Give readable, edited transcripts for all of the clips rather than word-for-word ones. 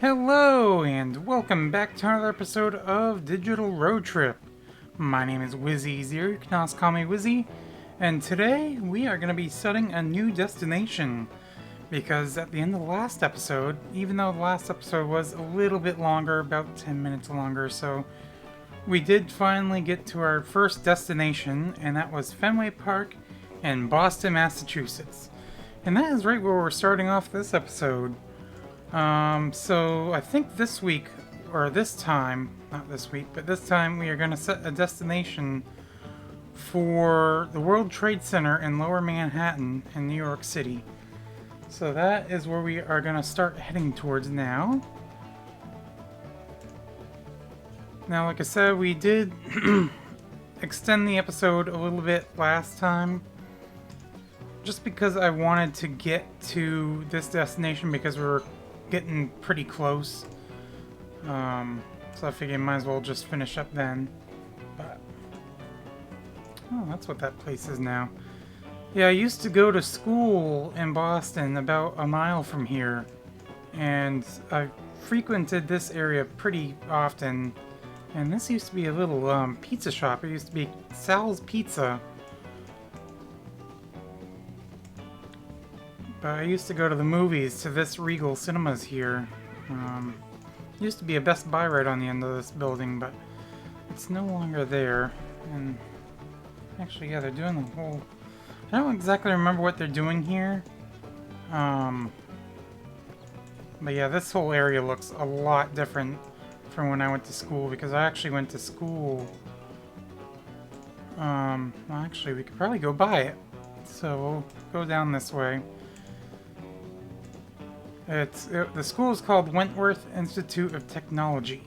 Hello, and welcome back to another episode of Digital Road Trip. My name is Wizzy0, you can also call me Wizzy, and today we are going to be setting a new destination. Because at the end of the last episode, even though the last episode was a little bit longer, about 10 minutes longer or so, we did finally get to our first destination, and that was Fenway Park in Boston, Massachusetts. And that is right where we're starting off this episode. So I think this week, or this time, not this week, but this time we are going to set a destination for the World Trade Center in Lower Manhattan in New York City. So that is where we are going to start heading towards now. Now, like I said, we did extend the episode a little bit last time. Just because I wanted to get to this destination because we were getting pretty close. So I figured I might as well just finish up then. But oh, that's what that place is now. Yeah, I used to go to school in Boston about a mile from here. And I frequented this area pretty often. And this used to be a little pizza shop. It used to be Sal's Pizza. I used to go to the movies to this Regal Cinemas here. Used to be a Best Buy right on the end of this building, but it's no longer there. And actually, yeah, they're doing the whole... I don't exactly remember what they're doing here. But yeah, this whole area looks a lot different from when I went to school, because I actually went to school... well, actually, we could probably go by it. So we'll go down this way. The school is called Wentworth Institute of Technology.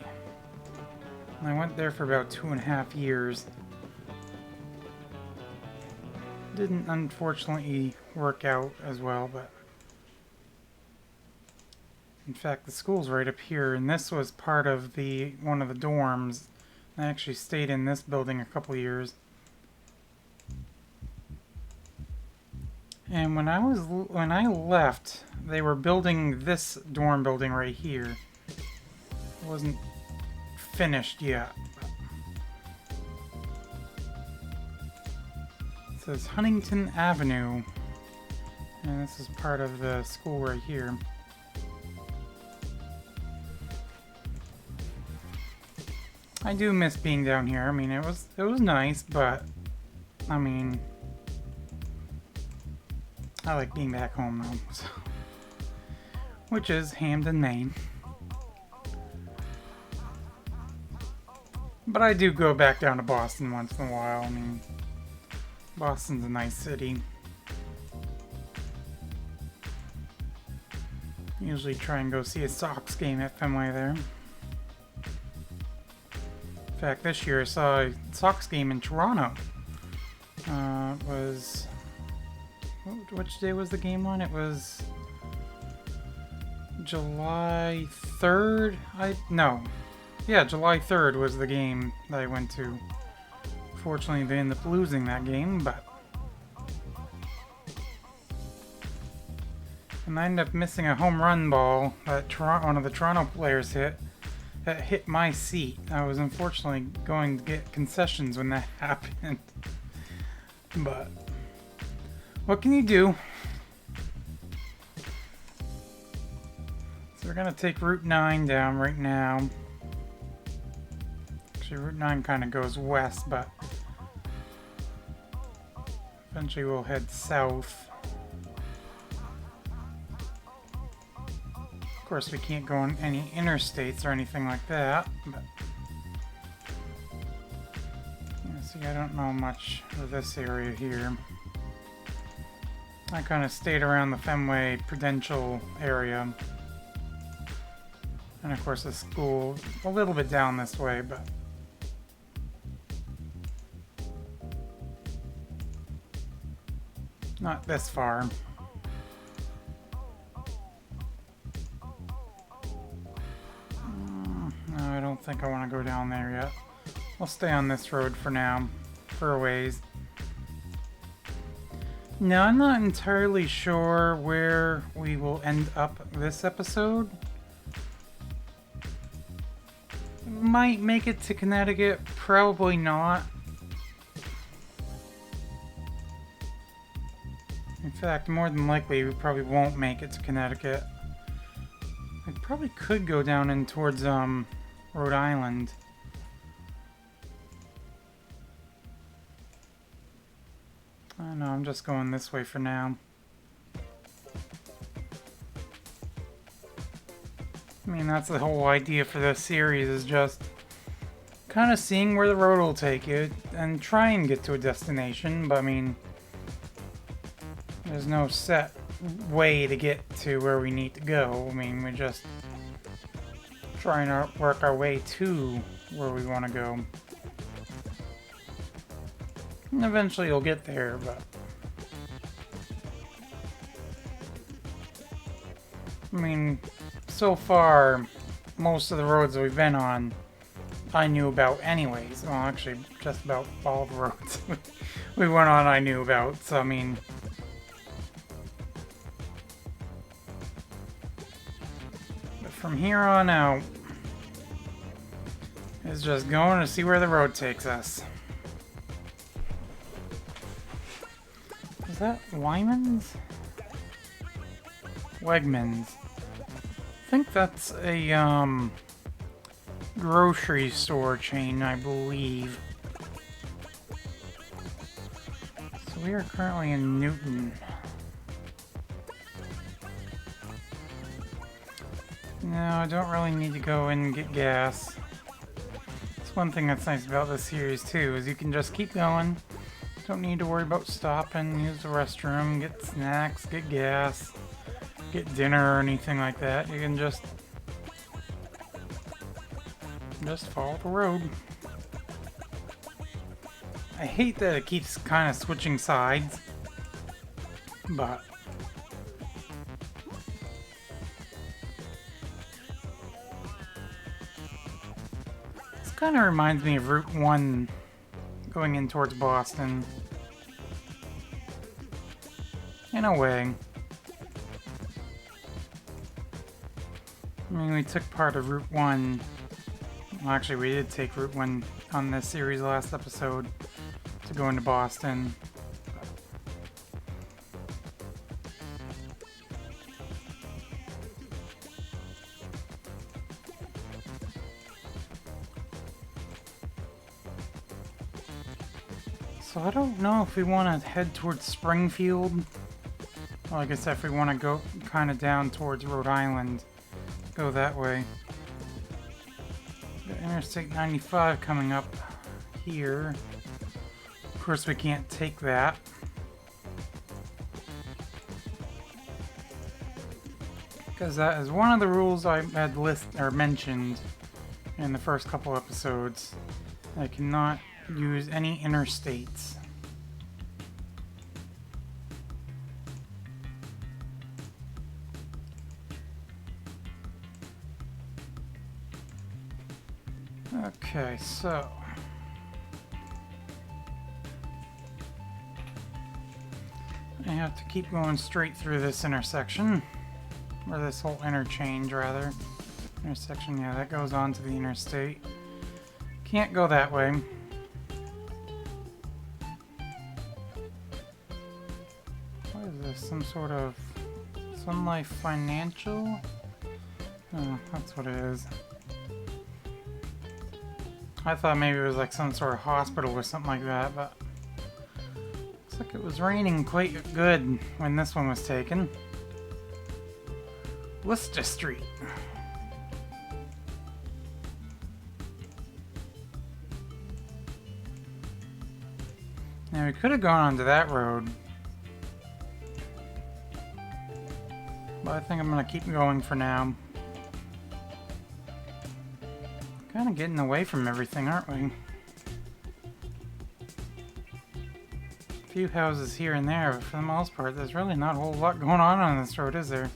And I went there for about 2.5 years. Didn't unfortunately work out as well, but... In fact, the school's right up here, and this was part of one of the dorms. I actually stayed in this building a couple years. And when I left, they were building this dorm building right here. It wasn't finished yet. It says Huntington Avenue, and this is part of the school right here. I do miss being down here. I mean, it was nice, but I mean, I like being back home though, so. Which is Hamden, Maine. But I do go back down to Boston once in a while. I mean, Boston's a nice city. Usually try and go see a Sox game at Fenway there. In fact, this year I saw a Sox game in Toronto. It was... Which day was the game on? It was July 3rd? July 3rd was the game that I went to. Fortunately, they ended up losing that game, but... And I ended up missing a home run ball that one of the Toronto players hit. That hit my seat. I was unfortunately going to get concessions when that happened. But... what can you do? So we're gonna take Route 9 down right now. Actually, Route 9 kind of goes west, but eventually we'll head south. Of course, we can't go on any interstates or anything like that, but... yeah, see, I don't know much of this area here. I kind of stayed around the Fenway Prudential area. And of course the school, a little bit down this way, but... not this far. No, I don't think I want to go down there yet. We'll stay on this road for now, for a ways. Now, I'm not entirely sure where we will end up this episode. Might make it to Connecticut, probably not. In fact, more than likely, we probably won't make it to Connecticut. I probably could go down in towards, Rhode Island. I don't know, I'm just going this way for now. I mean, that's the whole idea for this series, is just kind of seeing where the road will take you and try and get to a destination, but I mean, there's no set way to get to where we need to go. I mean, we're just trying to work our way to where we want to go. And eventually you'll get there, but I mean, so far, most of the roads that we've been on, I knew about anyways. Well, actually, just about all the roads we went on I knew about, so I mean... But from here on out, it's just going to see where the road takes us. Is that Wyman's? Wegmans. I think that's a, grocery store chain, I believe. So we are currently in Newton. No, I don't really need to go in and get gas. That's one thing that's nice about this series too, is you can just keep going. Don't need to worry about stopping, use the restroom, get snacks, get gas, get dinner or anything like that. You can just follow the road. I hate that it keeps kind of switching sides, but this kind of reminds me of Route 1 going in towards Boston. In a way. I mean, we took part of Route 1. Well, actually, we did take Route 1 on this series last episode to go into Boston. So I don't know if we want to head towards Springfield. Well, I guess if we want to go kind of down towards Rhode Island, go that way. Got Interstate 95 coming up here. Of course, we can't take that. Because that is one of the rules I had mentioned in the first couple episodes. I cannot use any interstates. Okay, so I have to keep going straight through this intersection, or this whole interchange rather. Intersection, yeah, that goes on to the interstate. Can't go that way. What is this? Some sort of Sun Life Financial? Oh, that's what it is. I thought maybe it was like some sort of hospital or something like that, but looks like it was raining quite good when this one was taken. Worcester Street. Now we could have gone onto that road, but I think I'm gonna keep going for now. Kind of getting away from everything, aren't we? A few houses here and there, but for the most part, there's really not a whole lot going on this road, is there?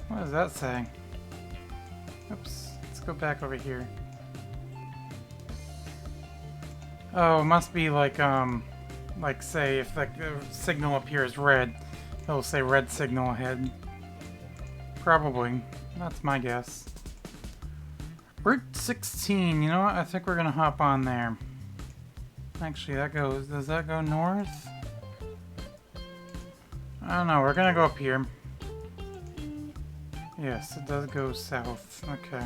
What does that say? Oops, let's go back over here. Oh, it must be like, Like, say, if the signal appears red, it'll say red signal ahead. Probably. That's my guess. Route 16, you know what? I think we're gonna hop on there. Actually, does that go north? I don't know, we're gonna go up here. Yes, it does go south. Okay.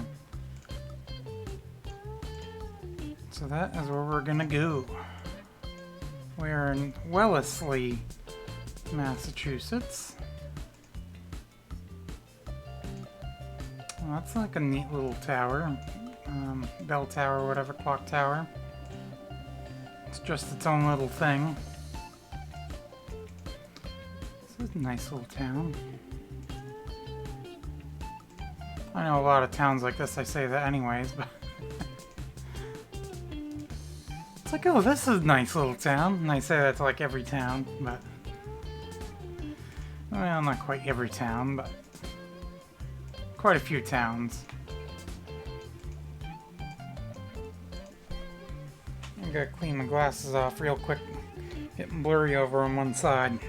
So that is where we're gonna go. We're in Wellesley, Massachusetts. Well, that's like a neat little tower. Bell tower, whatever, clock tower. It's just its own little thing. This is a nice little town. I know a lot of towns like this, I say that anyways, but... It's like, oh, this is a nice little town. And I say that to like every town, but... Well, not quite every town, but... Quite a few towns. I gotta clean my glasses off real quick. Getting blurry over on one side.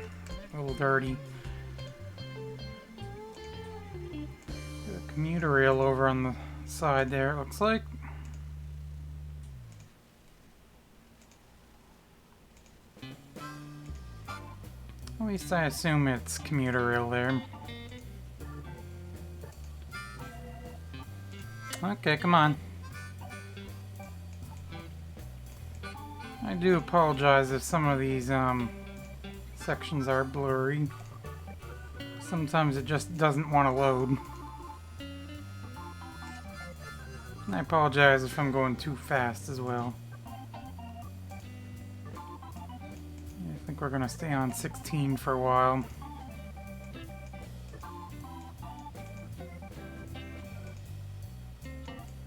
A little dirty. Got a commuter rail over on the side there, it looks like. At least I assume it's commuter rail there. Okay, come on. I do apologize if some of these sections are blurry. Sometimes it just doesn't want to load. And I apologize if I'm going too fast as well. I think we're going to stay on 16 for a while.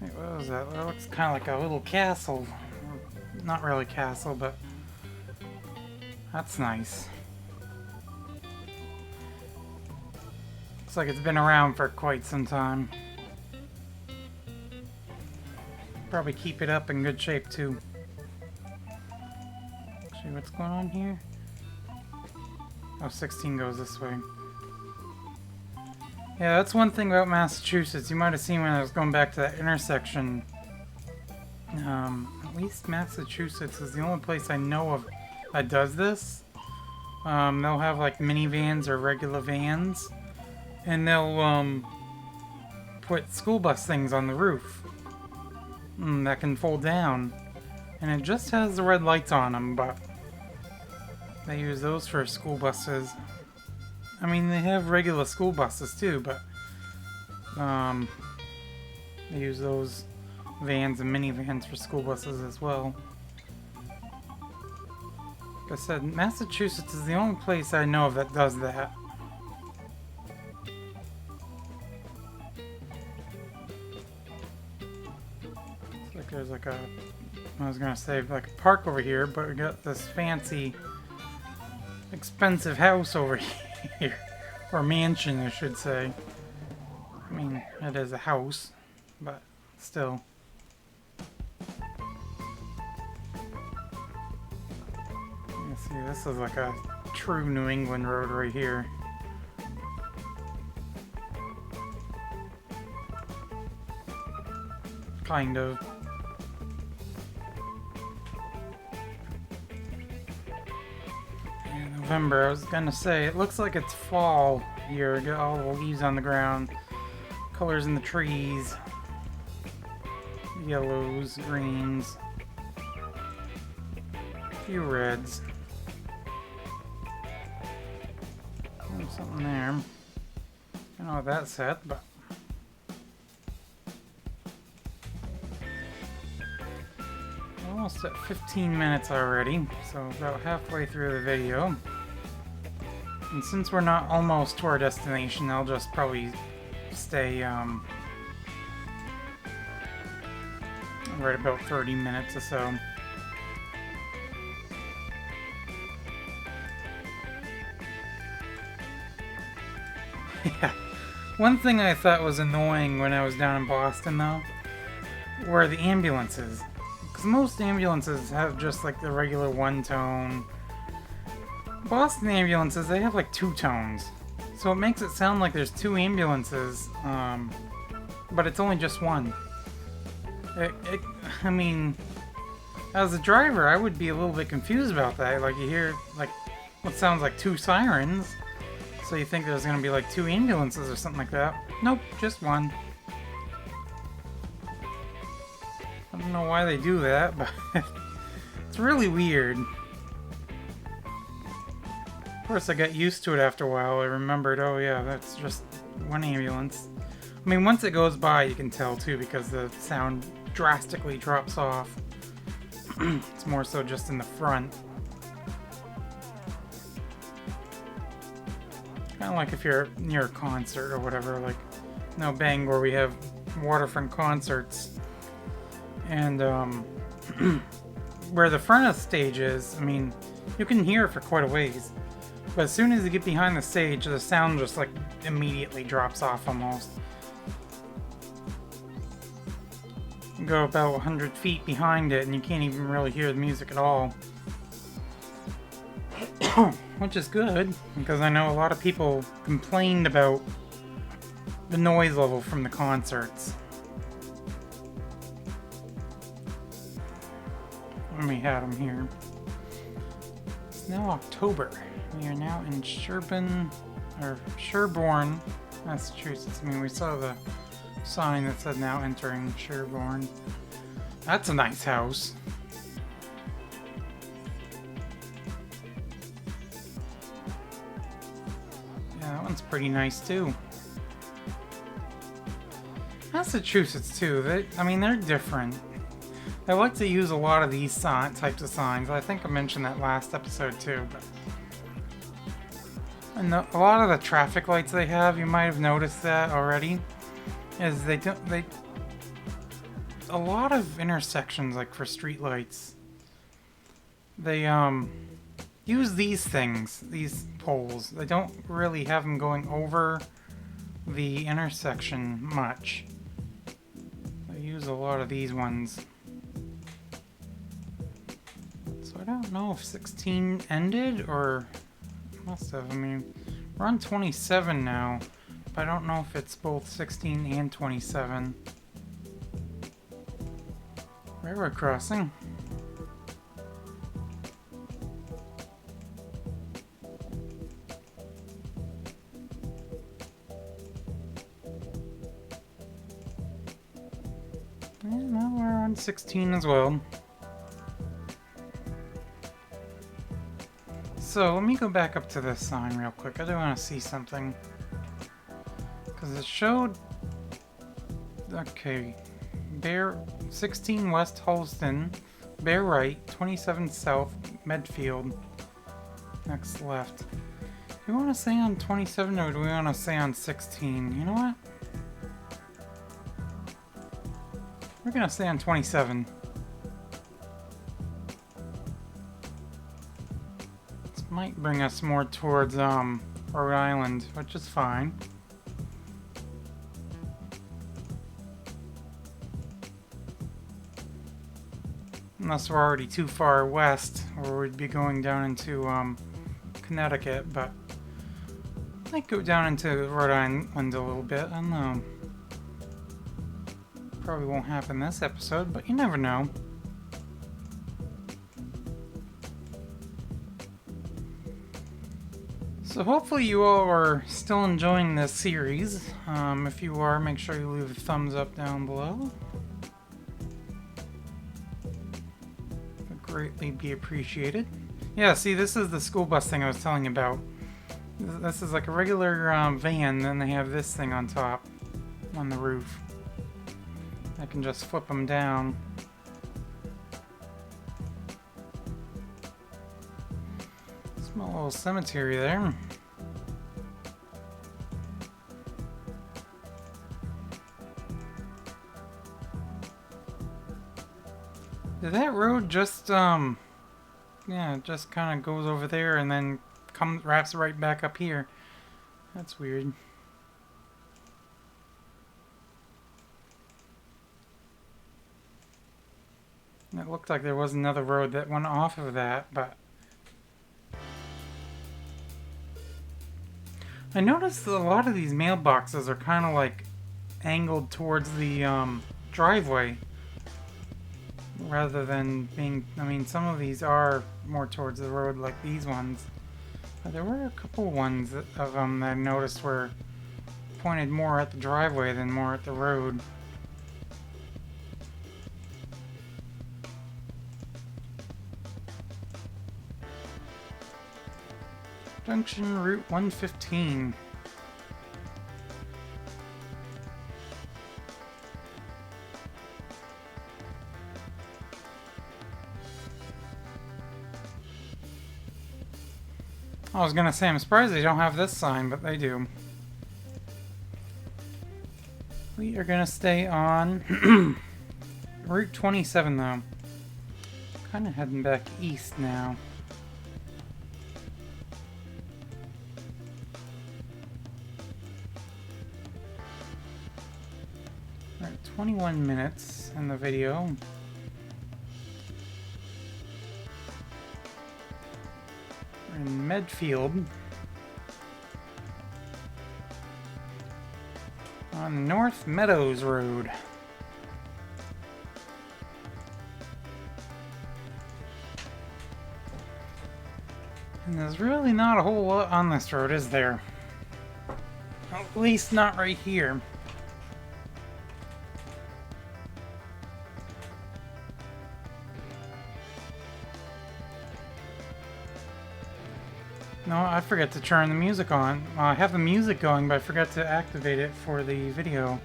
Wait, what was that? That looks kind of like a little castle. Not really castle, but that's nice. Looks like it's been around for quite some time. Probably keep it up in good shape too. Actually, what's going on here? Oh, 16 goes this way. Yeah, that's one thing about Massachusetts. You might have seen when I was going back to that intersection. At least Massachusetts is the only place I know of that does this. They'll have like minivans or regular vans, and they'll put school bus things on the roof that can fold down, and it just has the red lights on them, but they use those for school buses. I mean, they have regular school buses too, but they use those vans and minivans for school buses as well. Like I said, Massachusetts is the only place I know of that does that. Looks like there's like I was gonna say like a park over here, but we got this fancy, expensive house over here. Or mansion, I should say. I mean, it is a house, but still. You see, this is like a true New England road right here. Kind of. Yeah, November, I was gonna say, it looks like it's fall here. Got all the leaves on the ground, colors in the trees, yellows, greens, a few reds. There's something there. I don't know what that's at, but almost at 15 minutes already, so about halfway through the video. And since we're not almost to our destination, I'll just probably stay right about 30 minutes or so. Yeah. One thing I thought was annoying when I was down in Boston, though, were the ambulances. Because most ambulances have just like the regular one-tone Boston ambulances, they have like two tones. So it makes it sound like there's two ambulances, but it's only just one. I mean, as a driver, I would be a little bit confused about that. Like, you hear, like, what sounds like two sirens, so you think there's gonna be like two ambulances or something like that. Nope, just one. I don't know why they do that, but it's really weird. Of course, I got used to it after a while. I remembered, oh yeah, that's just one ambulance. I mean, once it goes by, you can tell too, because the sound drastically drops off. It's more so just in the front. Kind of like if you're near a concert or whatever, like, no, Bangor, we have waterfront concerts. And, where the front of the stage is, I mean, you can hear it for quite a ways. But as soon as you get behind the stage, the sound just, like, immediately drops off almost. You go about 100 feet behind it, and you can't even really hear the music at all. Which is good, because I know a lot of people complained about the noise level from the concerts. When we had them here. It's now October. We are now in Sherborne, Massachusetts. I mean, we saw the sign that said now entering Sherborne. That's a nice house. Yeah, that one's pretty nice too. Massachusetts too. They're different. I like to use a lot of these types of signs. I think I mentioned that last episode too. And a lot of the traffic lights they have, you might have noticed that already, is a lot of intersections, like for street lights, they use these things, these poles. They don't really have them going over the intersection much. They use a lot of these ones. I don't know if 16 ended, or must have. I mean, we're on 27 now, but I don't know if it's both 16 and 27. Railroad crossing. Yeah, now we're on 16 as well. So, let me go back up to this sign real quick. I do want to see something. Because it showed... Okay. 16 West Holston. Bear right. 27 South Medfield. Next left. Do we want to say on 27 or do we want to say on 16? You know what? We're going to say on 27. Might bring us more towards Rhode Island, which is fine. Unless we're already too far west, or we'd be going down into Connecticut, but might go down into Rhode Island a little bit. I don't know. Probably won't happen this episode, but you never know. So hopefully you all are still enjoying this series. If you are, make sure you leave a thumbs up down below. Would greatly be appreciated. Yeah, see, this is the school bus thing I was telling you about. This is like a regular van, then they have this thing on top, on the roof. I can just flip them down. Small little cemetery there. Did that road just, yeah, it just kind of goes over there and then wraps right back up here. That's weird. It looked like there was another road that went off of that, but I noticed that a lot of these mailboxes are kind of like angled towards the driveway rather than being. I mean, some of these are more towards the road, like these ones. But there were a couple ones of them that I noticed were pointed more at the driveway than more at the road. Junction Route 115. I was gonna say, I'm surprised they don't have this sign, but they do. We are gonna stay on Route 27 though. Kinda heading back east now. Alright, 21 minutes in the video. We're in Medfield. On North Meadows Road. And there's really not a whole lot on this road, is there? At least not right here. No, I forgot to turn the music on. I have the music going, but I forgot to activate it for the video.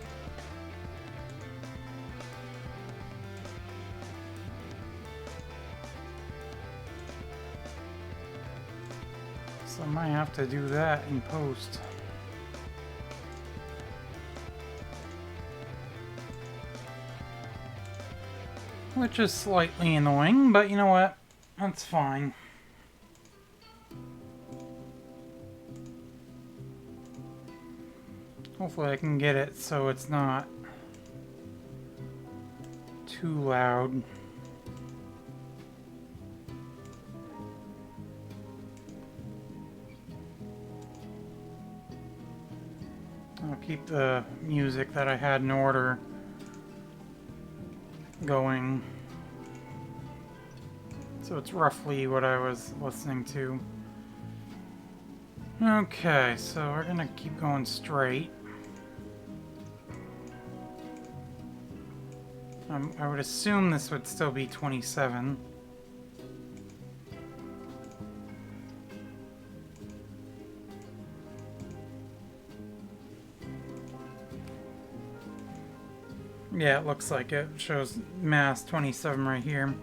So I might have to do that in post. Which is slightly annoying, but you know what? That's fine. Hopefully I can get it so it's not too loud. I'll keep the music that I had in order going. So it's roughly what I was listening to. Okay, so we're gonna keep going straight. I would assume this would still be 27. Yeah, it looks like it. Shows Mass 27 right here.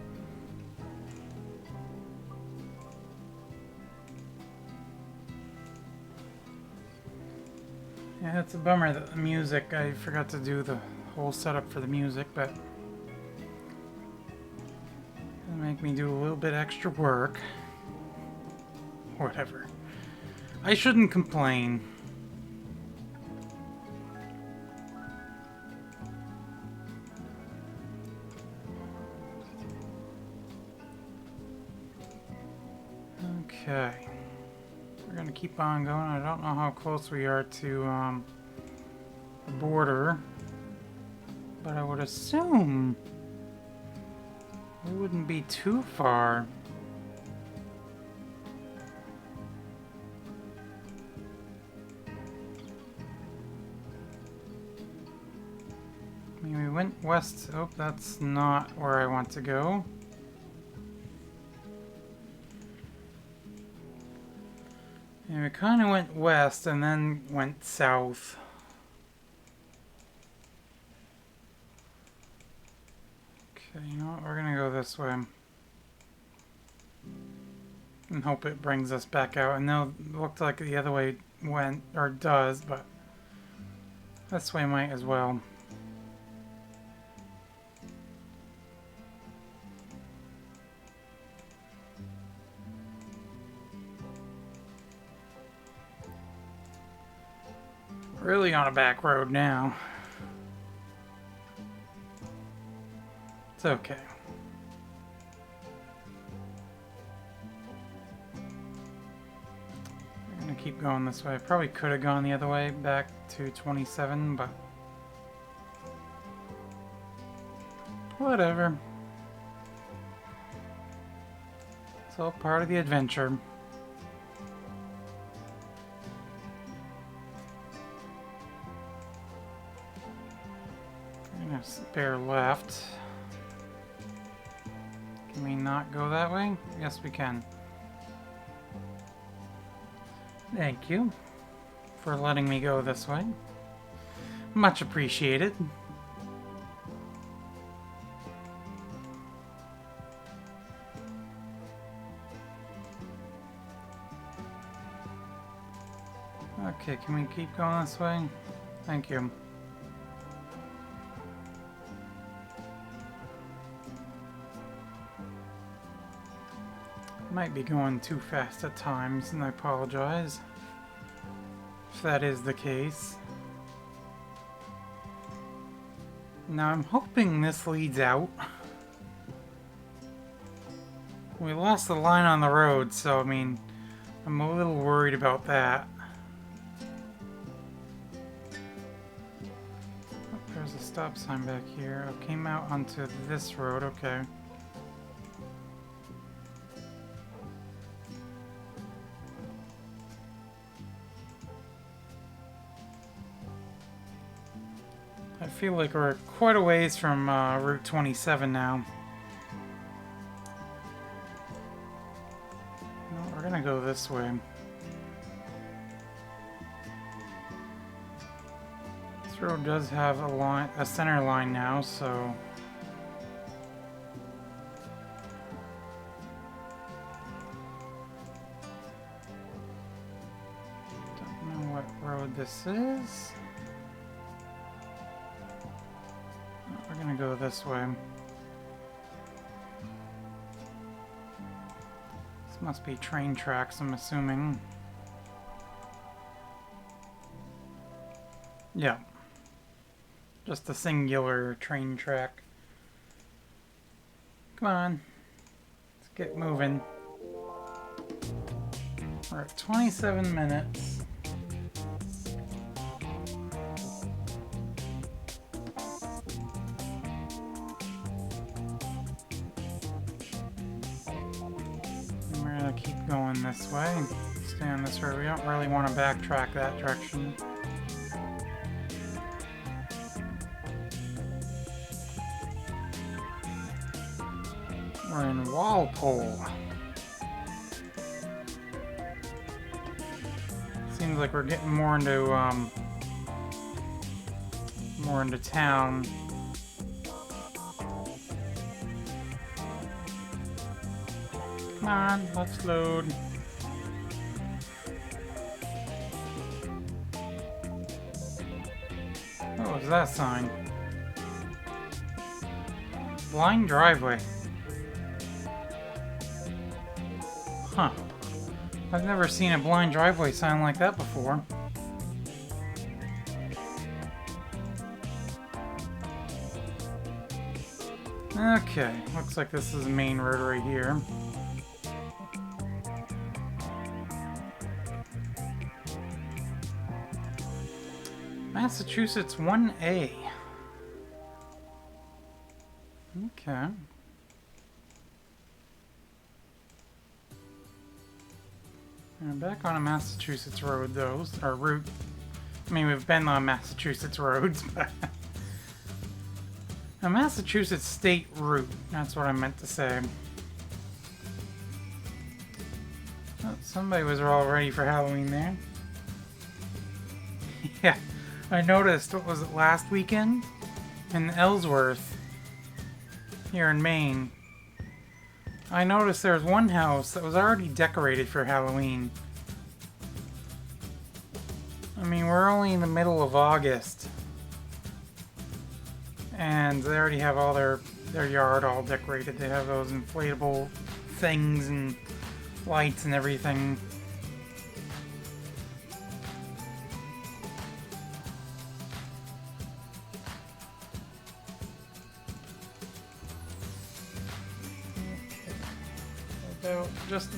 Yeah, it's a bummer that the music, I forgot to do the whole setup for the music, but it'll make me do a little bit extra work. Whatever. I shouldn't complain. Okay. We're gonna keep on going. I don't know how close we are to the border, but I would assume we wouldn't be too far. I mean, we went west. Oh, that's not where I want to go. And we kind of went west and then went south. Okay, you know what? We're gonna go this way. And hope it brings us back out. I know it looked like the other way went, or does, but this way might as well. Really on a back road now. It's okay. We're gonna keep going this way. I probably could have gone the other way back to 27, but whatever. It's all part of the adventure. We're gonna spare left. Can we not go that way? Yes, we can. Thank you for letting me go this way. Much appreciated. Okay, can we keep going this way? Thank you. Might be going too fast at times, and I apologize if that is the case. Now I'm hoping this leads out. We lost the line on the road, so I mean, I'm a little worried about that. Oh, there's a stop sign back here. I came out onto this road, okay. I feel like we're quite a ways from Route 27 now. No, we're gonna go this way. This road does have a center line now, so don't know what road this is. We're gonna go this way. This must be train tracks, I'm assuming. Yeah. Just a singular train track. Come on. Let's get moving. We're at 27 minutes. Keep going this way. Stay on this road. We don't really want to backtrack that direction. We're in Walpole. Seems like we're getting more into town. Come on, let's load. What was that sign? Blind driveway. Huh. I've never seen a blind driveway sign like that before. Okay, looks like this is the main road right here. Massachusetts 1A. Okay. We're back on a Massachusetts road, though, or route. I mean, we've been on Massachusetts roads, but a Massachusetts state route. That's what I meant to say. Oh, somebody was all ready for Halloween there. Yeah. I noticed, what was it, last weekend? In Ellsworth, here in Maine. I noticed there was one house that was already decorated for Halloween. I mean, we're only in the middle of August. And they already have all their yard all decorated. They have those inflatable things and lights and everything.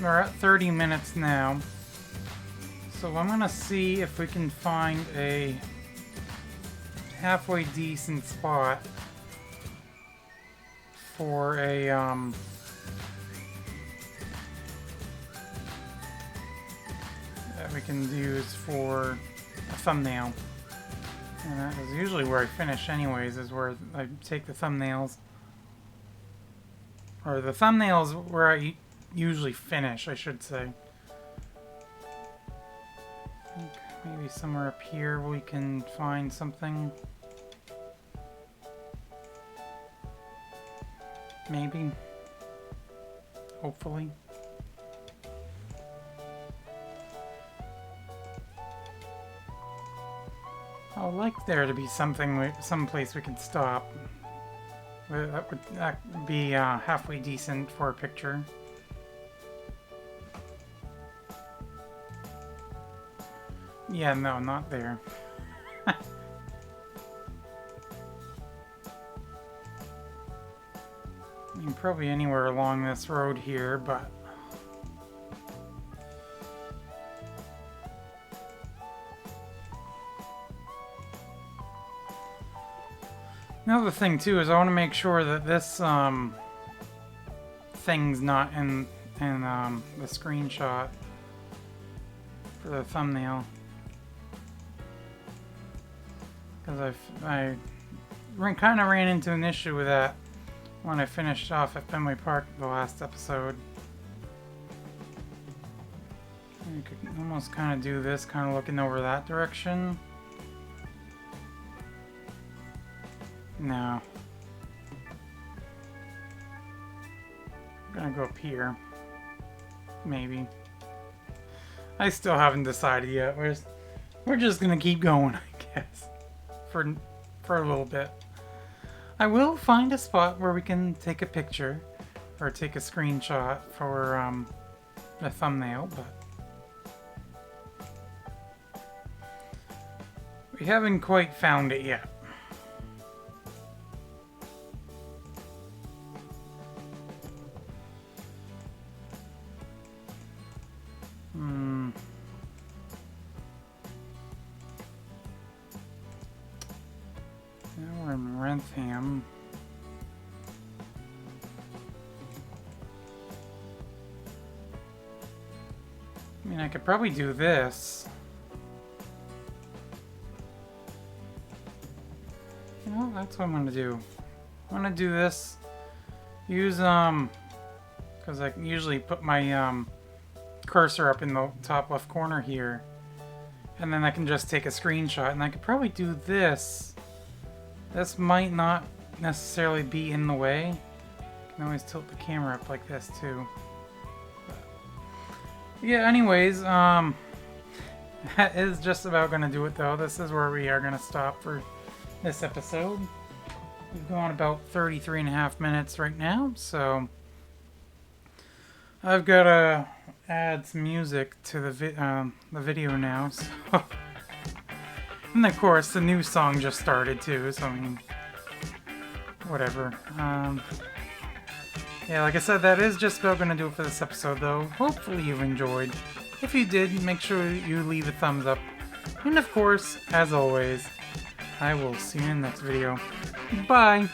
We're at 30 minutes now. So I'm gonna see if we can find a halfway decent spot for a that we can use for a thumbnail. And that is usually where I finish anyways, is where I take the thumbnails. Or the thumbnails where I usually finish, I should say. Maybe somewhere up here we can find something. Maybe. Hopefully. I would like there to be something, someplace we can stop. That would be halfway decent for a picture. Yeah, no, not there. I mean, probably anywhere along this road here, but... Another thing, too, is I want to make sure that this, thing's not in the screenshot for the thumbnail. Because I kind of ran into an issue with that when I finished off at Fenway Park the last episode. You could almost kind of do this, kind of looking over that direction. No. I'm gonna go up here. Maybe. I still haven't decided yet. We're just gonna keep going, I guess. For a little bit. I will find a spot where we can take a picture or take a screenshot for a thumbnail, but we haven't quite found it yet. Now we're in Wrentham. I mean, I could probably do this. You know, that's what I'm gonna do. I'm gonna do this. Use, because I usually put my, cursor up in the top left corner here. And then I can just take a screenshot. And I could probably do this. This might not necessarily be in the way. I can always tilt the camera up like this too. But yeah, anyways, that is just about gonna do it though. This is where we are gonna stop for this episode. We've gone about 33.5 minutes right now, so I've got to add some music to the video now. So. And of course, the new song just started too, so I mean, whatever. Yeah, like I said, that is just about going to do it for this episode, though. Hopefully you've enjoyed. If you did, make sure you leave a thumbs up. And of course, as always, I will see you in the next video. Bye!